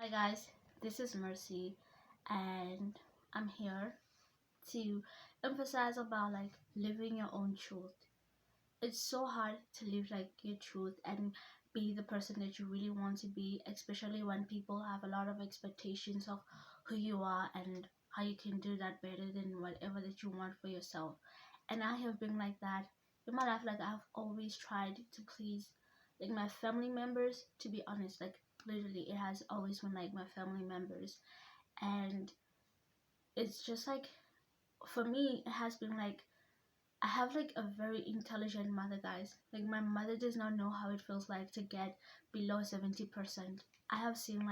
Hi guys, this is Mercy and I'm here to emphasize about living your own truth. It's so hard to live your truth and be the person that you really want to be, especially when people have a lot of expectations of who you are and how you can do that better than whatever that you want for yourself. And I have been like that in my life. I've always tried to please my family members, to be honest. Literally it has always been my family members. And it's just for me it has been I have a very intelligent mother, guys. My mother does not know how it feels like to get below 70%. I have seen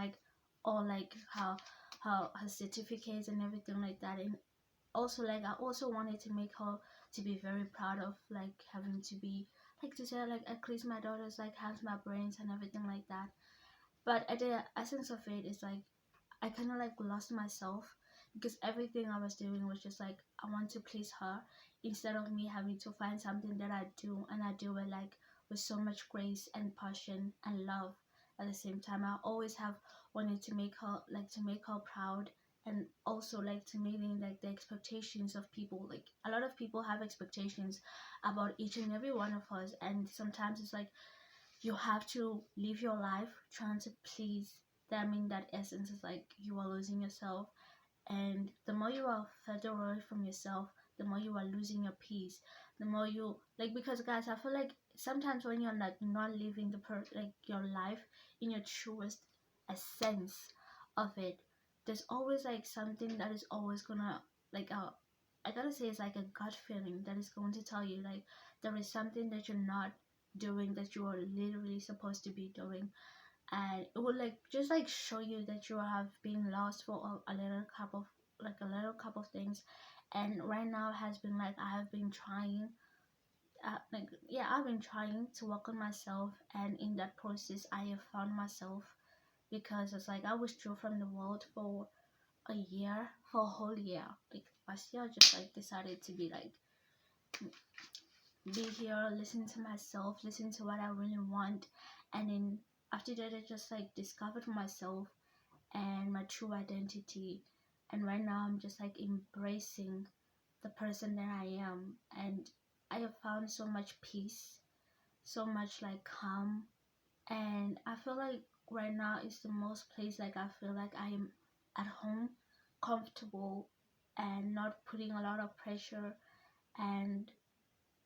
all how her certificates and everything like that. And also I also wanted to make her to be very proud of having to be to say at least my daughter's has my brains and everything like that. But at the essence of it is I kind of lost myself, because everything I was doing was just I want to please her, instead of me having to find something that I do, and I do it with so much grace and passion and love. At the same time, I always have wanted to make her proud, and also to meeting the expectations of people. A lot of people have expectations about each and every one of us, and sometimes it's you have to live your life trying to please them. In that essence is you are losing yourself, and the more you are further away from yourself, the more you are losing your peace. The more you because guys, I feel sometimes when you're not living your life in your truest essence of it, there's always something that is always gonna I gotta say it's a gut feeling that is going to tell you there is something that you're not doing that you are literally supposed to be doing. And it will just show you that you have been lost for a little cup of things. And right now has been I have been trying, yeah, I've been trying to work on myself, and in that process I have found myself, because it's I withdrew from the world for a year, for a whole year. Last year I just decided to be here, listen to myself, listen to what I really want. And then after that I just discovered myself and my true identity. And right now I'm just embracing the person that I am, and I have found so much peace, so much calm. And I feel right now is the most place I feel I am at home, comfortable, and not putting a lot of pressure. And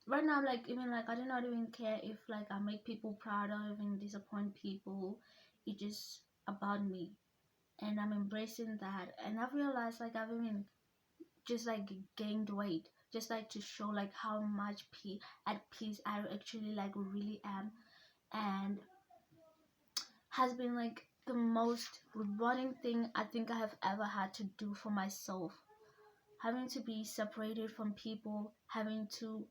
right now I'm even I do not even care if I make people proud or even disappoint people. It's just about me, and I'm embracing that. And I've realized I've even just gained weight, just to show how much at peace I actually really am. And has been the most rewarding thing I think I have ever had to do for myself. Having to be separated from people, having to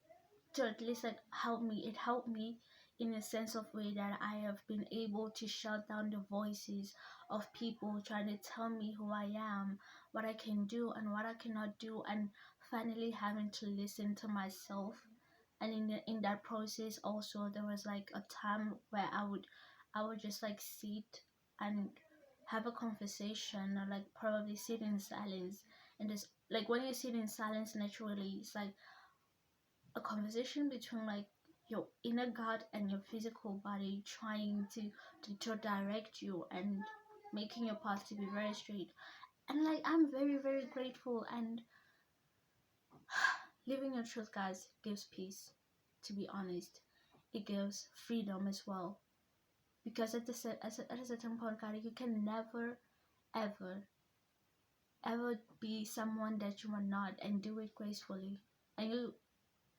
at least help me. It helped me in a sense of way that I have been able to shut down the voices of people trying to tell me who I am, what I can do and what I cannot do, and finally having to listen to myself. And in that process also, there was a time where I would just sit and have a conversation, or probably sit in silence. And just when you sit in silence naturally, it's a conversation between your inner God and your physical body, trying to direct you and making your path to be very straight. And I'm very very grateful. And living your truth, guys, gives peace, to be honest. It gives freedom as well, because at a certain point, guys, you can never ever ever be someone that you are not, and do it gracefully. And you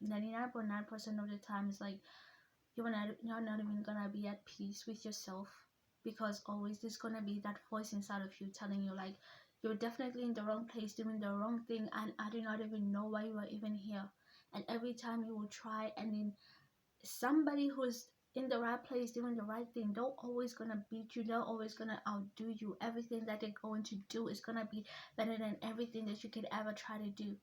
99.9% of the time is you're not even gonna be at peace with yourself, because always there's gonna be that voice inside of you telling you you're definitely in the wrong place doing the wrong thing, and I do not even know why you are even here. And every time you will try, and then somebody who's in the right place doing the right thing, they're always gonna beat you, they're always gonna outdo you. Everything that they're going to do is gonna be better than everything that you could ever try to do.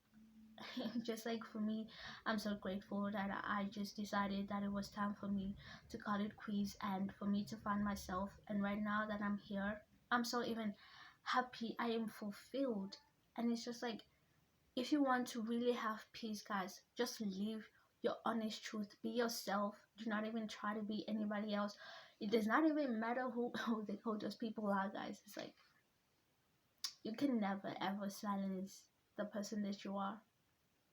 Just for me, I'm so grateful that I just decided that it was time for me to call it quits, and for me to find myself. And right now that I'm here, I'm so even happy, I am fulfilled. And it's just like, if you want to really have peace, guys, just live your honest truth. Be yourself. Do not even try to be anybody else. It does not even matter who those people are, guys. It's like, you can never ever silence the person that you are.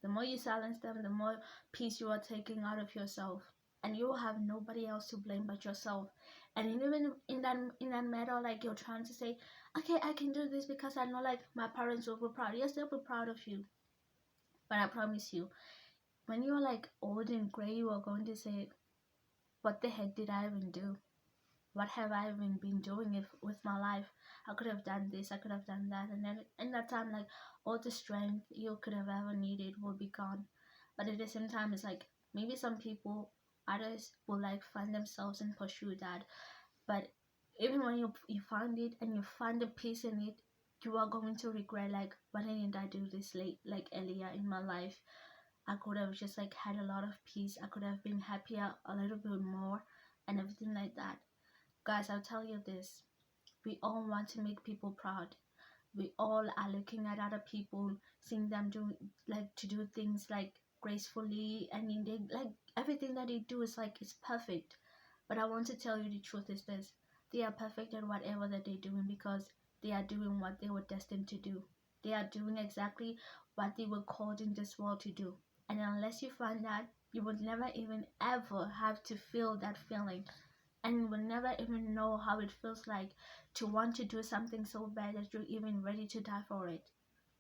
The more you silence them, the more peace you are taking out of yourself, and you will have nobody else to blame but yourself. And even in that matter, like, you're trying to say, okay, I can do this because I know, like, my parents will be proud. Yes, they'll be proud of you, but I promise you, when you're like old and gray, you are going to say, what the heck did I even do? What have I even been doing with my life? I could have done this, I could have done that. And then in that time, like, all the strength you could have ever needed will be gone. But at the same time, it's like, maybe some people, others will like find themselves and pursue that. But even when you find it and you find the peace in it, you are going to regret, like, why didn't I do this late, like, earlier in my life? I could have just like had a lot of peace. I could have been happier a little bit more and everything like that. Guys, I'll tell you this. We all want to make people proud. We all are looking at other people, seeing them do, like, to do things like gracefully, and in they, like, everything that they do is like, it's perfect. But I want to tell you, the truth is this: they are perfect at whatever that they're doing, because they are doing what they were destined to do. They are doing exactly what they were called in this world to do. And unless you find that, you would never even ever have to feel that feeling, and you will never even know how it feels like to want to do something so bad that you're even ready to die for it.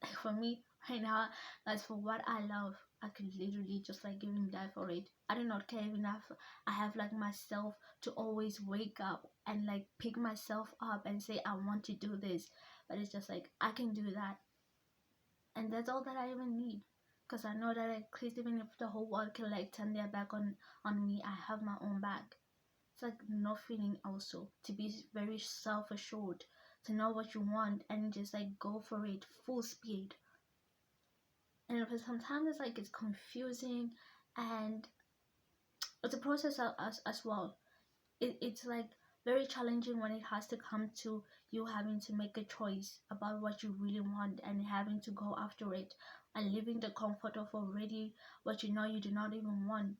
Like, for me right now, that's for what I love. I could literally just like even die for it. I do not care even if I have like myself to always wake up and like pick myself up and say I want to do this. But it's just like, I can do that, and that's all that I even need. Because I know that at least even if the whole world can like turn their back on me, I have my own back. It's like no feeling also to be very self-assured, to know what you want and just like go for it full speed. And for sometimes it's like, it's confusing, and it's a process as well. It's like very challenging when it has to come to you having to make a choice about what you really want and having to go after it, and leaving the comfort of already what you know you do not even want,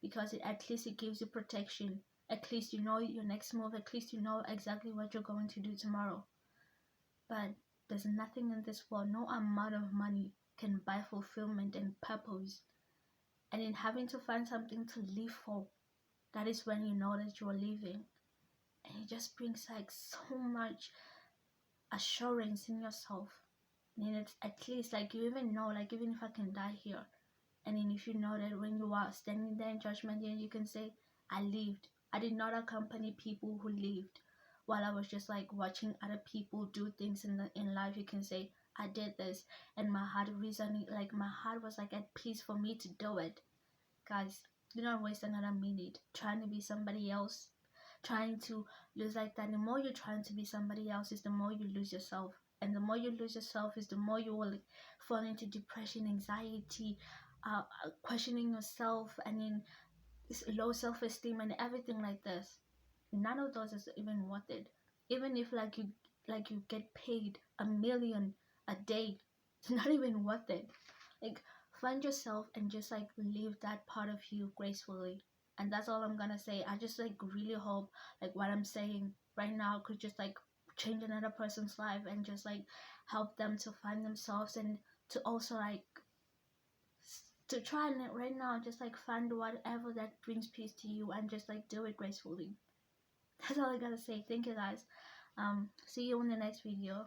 because at least it gives you protection. At least you know your next move. At least you know exactly what you're going to do tomorrow. But there's nothing in this world, no amount of money can buy fulfillment and purpose. And in having to find something to live for, that is when you know that you are living. And it just brings like so much assurance in yourself. And it's at least like, you even know, like, even if I can die here, and then if you know that when you are standing there in judgment, then you can say, I lived. I did not accompany people who lived. While I was just like watching other people do things in life, you can say, I did this, and my heart reasoning, like, my heart was like at peace for me to do it. Guys, do not waste another minute trying to be somebody else, trying to lose like that. The more you're trying to be somebody else, is the more you lose yourself. And the more you lose yourself, is the more you will like fall into depression, anxiety, questioning yourself, and then this low self-esteem and everything like this. None of those is even worth it. Even if like you get paid 1 million a day, it's not even worth it. Like, find yourself and just like live that part of you gracefully. And that's all I'm gonna say. I just like really hope like what I'm saying right now could just like change another person's life, and just like help them to find themselves, and to also like to try and right now just like find whatever that brings peace to you, and just like do it gracefully. That's all I gotta say. Thank you, guys. See you in the next video.